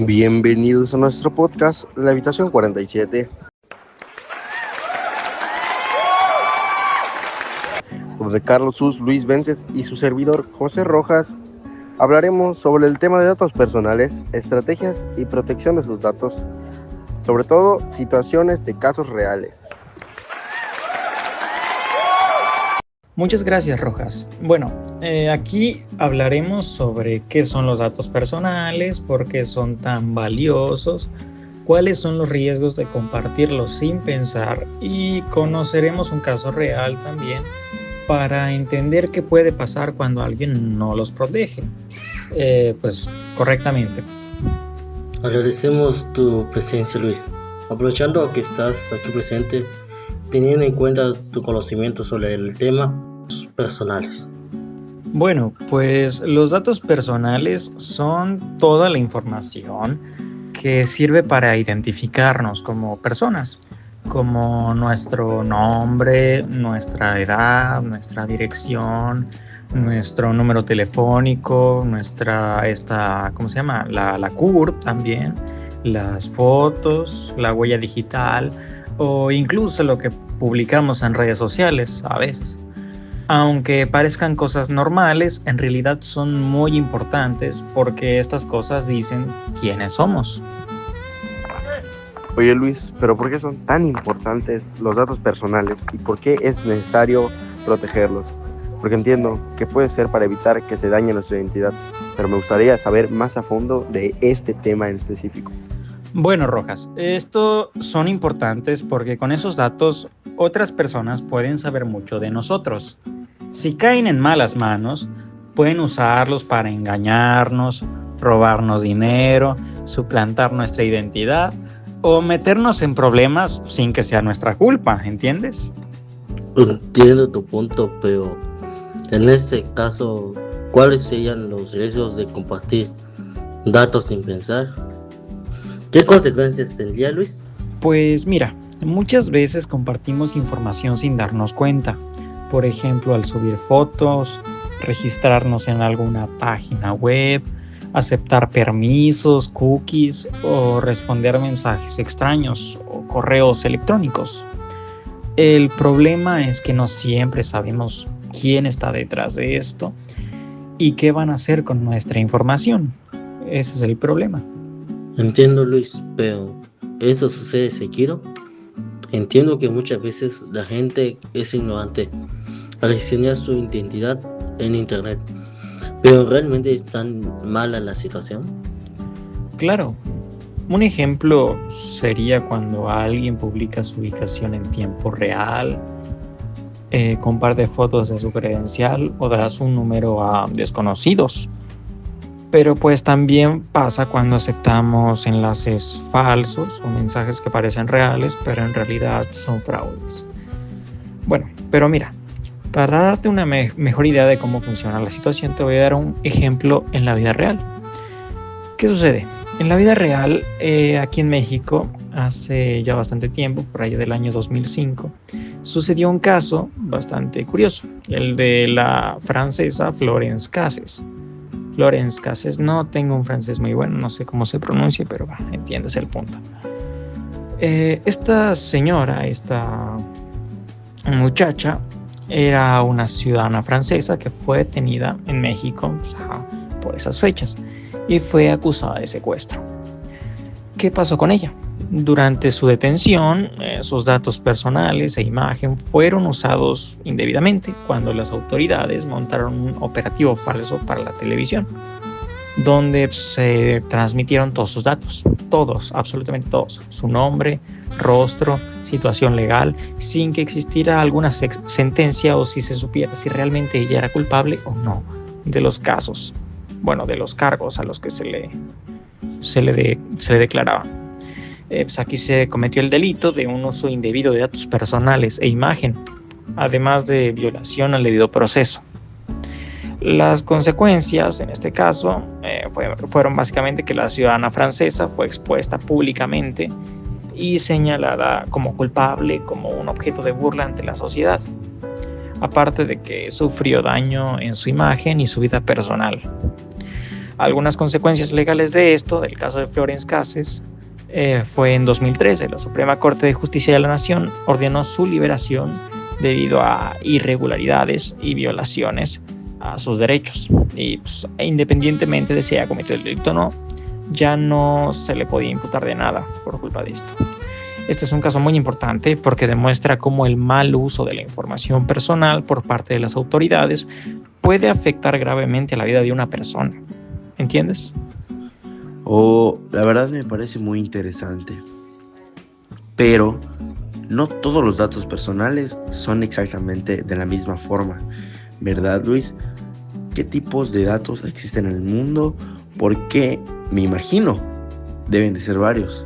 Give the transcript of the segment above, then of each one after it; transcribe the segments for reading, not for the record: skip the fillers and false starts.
Bienvenidos a nuestro podcast, La Habitación 47. Donde Carlos Sus, Luis Vences y su servidor José Rojas hablaremos sobre el tema de datos personales, estrategias y protección de sus datos, sobre todo situaciones de casos reales. Muchas gracias, Rojas. Bueno, aquí hablaremos sobre qué son los datos personales, por qué son tan valiosos, cuáles son los riesgos de compartirlos sin pensar y conoceremos un caso real también para entender qué puede pasar cuando alguien no los protege, correctamente. Agradecemos tu presencia, Luis. Aprovechando que estás aquí presente, teniendo en cuenta tu conocimiento sobre el tema personales. Bueno, pues los datos personales son toda la información que sirve para identificarnos como personas, como nuestro nombre, nuestra edad, nuestra dirección, nuestro número telefónico, la CURP también, las fotos, la huella digital o incluso lo que publicamos en redes sociales a veces. Aunque parezcan cosas normales, en realidad son muy importantes porque estas cosas dicen quiénes somos. Oye Luis, ¿pero por qué son tan importantes los datos personales y por qué es necesario protegerlos? Porque entiendo que puede ser para evitar que se dañe nuestra identidad, pero me gustaría saber más a fondo de este tema en específico. Bueno, Rojas, estos son importantes porque con esos datos otras personas pueden saber mucho de nosotros. Si caen en malas manos, pueden usarlos para engañarnos, robarnos dinero, suplantar nuestra identidad o meternos en problemas sin que sea nuestra culpa, ¿entiendes? Entiendo tu punto, pero en este caso, ¿cuáles serían los riesgos de compartir datos sin pensar? ¿Qué consecuencias tendría, Luis? Pues mira, muchas veces compartimos información sin darnos cuenta. Por ejemplo, al subir fotos, registrarnos en alguna página web, aceptar permisos, cookies o responder mensajes extraños o correos electrónicos. El problema es que no siempre sabemos quién está detrás de esto y qué van a hacer con nuestra información. Ese es el problema. Entiendo, Luis, pero ¿eso sucede seguido? Entiendo que muchas veces la gente es ignorante al gestionar su identidad en internet, pero ¿realmente es tan mala la situación? Claro, un ejemplo sería cuando alguien publica su ubicación en tiempo real, comparte fotos de su credencial o da su número a desconocidos. Pero pues también pasa cuando aceptamos enlaces falsos o mensajes que parecen reales, pero en realidad son fraudes. Bueno, pero mira, para darte una mejor idea de cómo funciona la situación, te voy a dar un ejemplo en la vida real. ¿Qué sucede? En la vida real, aquí en México, hace ya bastante tiempo, por allá del año 2005, sucedió un caso bastante curioso, el de la francesa Florence Cassés. Florence Cassés, no tengo un francés muy bueno, no sé cómo se pronuncia, pero entiendes el punto. Esta señora, esta muchacha, era una ciudadana francesa que fue detenida en México por esas fechas y fue acusada de secuestro. ¿Qué pasó con ella? Durante su detención, sus datos personales e imagen fueron usados indebidamente cuando las autoridades montaron un operativo falso para la televisión, donde se transmitieron todos sus datos, todos, absolutamente todos, su nombre, rostro, situación legal, sin que existiera alguna sentencia o si se supiera si realmente ella era culpable o no de los casos, de los cargos a los que se le declaraban. Aquí se cometió el delito de un uso indebido de datos personales e imagen, además de violación al debido proceso. Las consecuencias, en este caso, fueron básicamente que la ciudadana francesa fue expuesta públicamente y señalada como culpable, como un objeto de burla ante la sociedad, aparte de que sufrió daño en su imagen y su vida personal. Algunas consecuencias legales de esto, del caso de Florence Cassés, fue en 2013. La Suprema Corte de Justicia de la Nación ordenó su liberación debido a irregularidades y violaciones a sus derechos. Y pues, independientemente de si haya cometido el delito o no, ya no se le podía imputar de nada por culpa de esto. Este es un caso muy importante porque demuestra cómo el mal uso de la información personal por parte de las autoridades puede afectar gravemente a la vida de una persona. ¿Entiendes? La verdad me parece muy interesante. Pero no todos los datos personales son exactamente de la misma forma, ¿verdad, Luis? ¿Qué tipos de datos existen en el mundo? Porque me imagino deben de ser varios.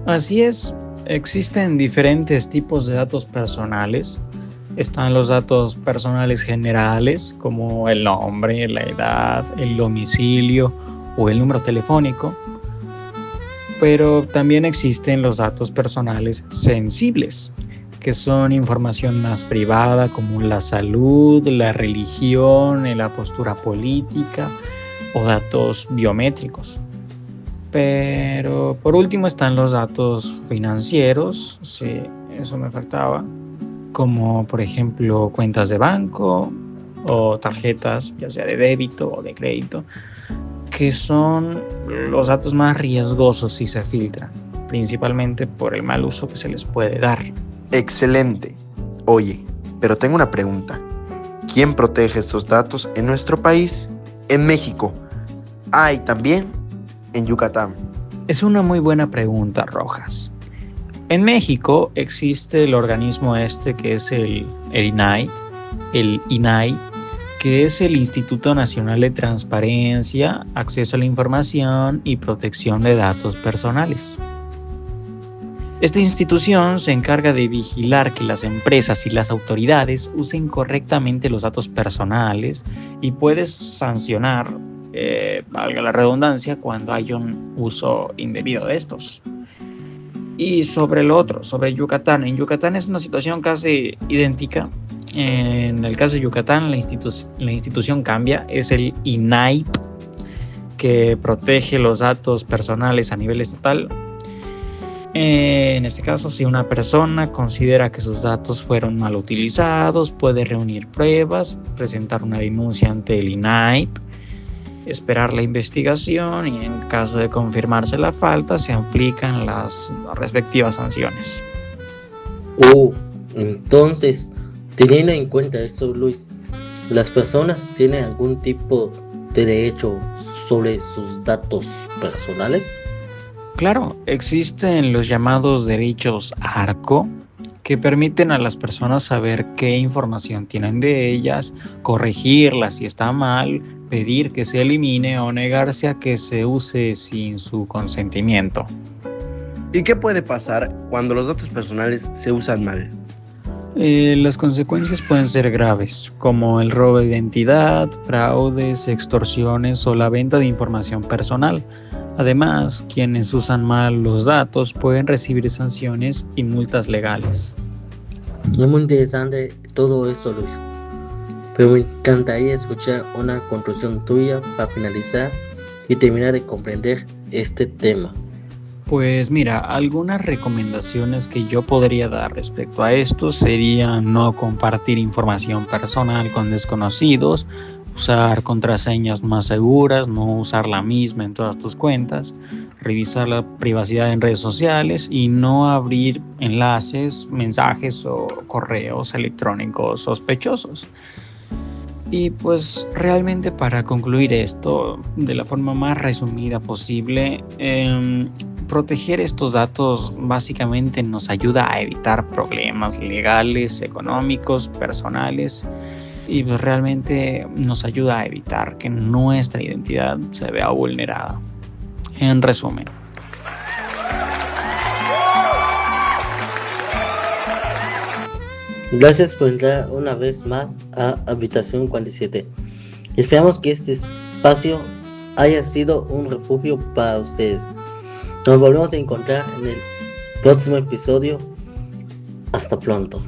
Así es, existen diferentes tipos de datos personales. Están los datos personales generales, como el nombre, la edad, el domicilio o el número telefónico. Pero también existen los datos personales sensibles, que son información más privada, como la salud, la religión, la postura política o datos biométricos. Pero por último están los datos financieros, sí, eso me faltaba, como por ejemplo cuentas de banco o tarjetas, ya sea de débito o de crédito, que son los datos más riesgosos si se filtran, principalmente por el mal uso que se les puede dar. Excelente. Oye, pero tengo una pregunta. ¿Quién protege estos datos en nuestro país? En México. Y también en Yucatán. Es una muy buena pregunta, Rojas. En México existe el organismo que es el INAI, que es el Instituto Nacional de Transparencia, Acceso a la Información y Protección de Datos Personales. Esta institución se encarga de vigilar que las empresas y las autoridades usen correctamente los datos personales y puede sancionar, valga la redundancia, cuando hay un uso indebido de estos. Y sobre lo otro, sobre Yucatán. En Yucatán es una situación casi idéntica. En el caso de Yucatán, la institución cambia, es el INAI, que protege los datos personales a nivel estatal. En este caso, si una persona considera que sus datos fueron mal utilizados, puede reunir pruebas, presentar una denuncia ante el INAI, esperar la investigación y en caso de confirmarse la falta, se aplican las respectivas sanciones. Entonces, teniendo en cuenta eso, Luis, ¿las personas tienen algún tipo de derecho sobre sus datos personales? Claro, existen los llamados derechos ARCO, que permiten a las personas saber qué información tienen de ellas, corregirla si está mal, pedir que se elimine o negarse a que se use sin su consentimiento. ¿Y qué puede pasar cuando los datos personales se usan mal? Las consecuencias pueden ser graves, como el robo de identidad, fraudes, extorsiones o la venta de información personal. Además, quienes usan mal los datos pueden recibir sanciones y multas legales. Es muy interesante todo eso, Luis. Pero me encantaría escuchar una conclusión tuya para finalizar y terminar de comprender este tema. Pues mira, algunas recomendaciones que yo podría dar respecto a esto serían no compartir información personal con desconocidos, usar contraseñas más seguras, no usar la misma en todas tus cuentas, revisar la privacidad en redes sociales y no abrir enlaces, mensajes o correos electrónicos sospechosos. Y pues realmente para concluir esto de la forma más resumida posible, proteger estos datos básicamente nos ayuda a evitar problemas legales, económicos, personales y pues realmente nos ayuda a evitar que nuestra identidad se vea vulnerada. En resumen. Gracias por entrar una vez más a Habitación 47. Esperamos que este espacio haya sido un refugio para ustedes. Nos volvemos a encontrar en el próximo episodio. Hasta pronto.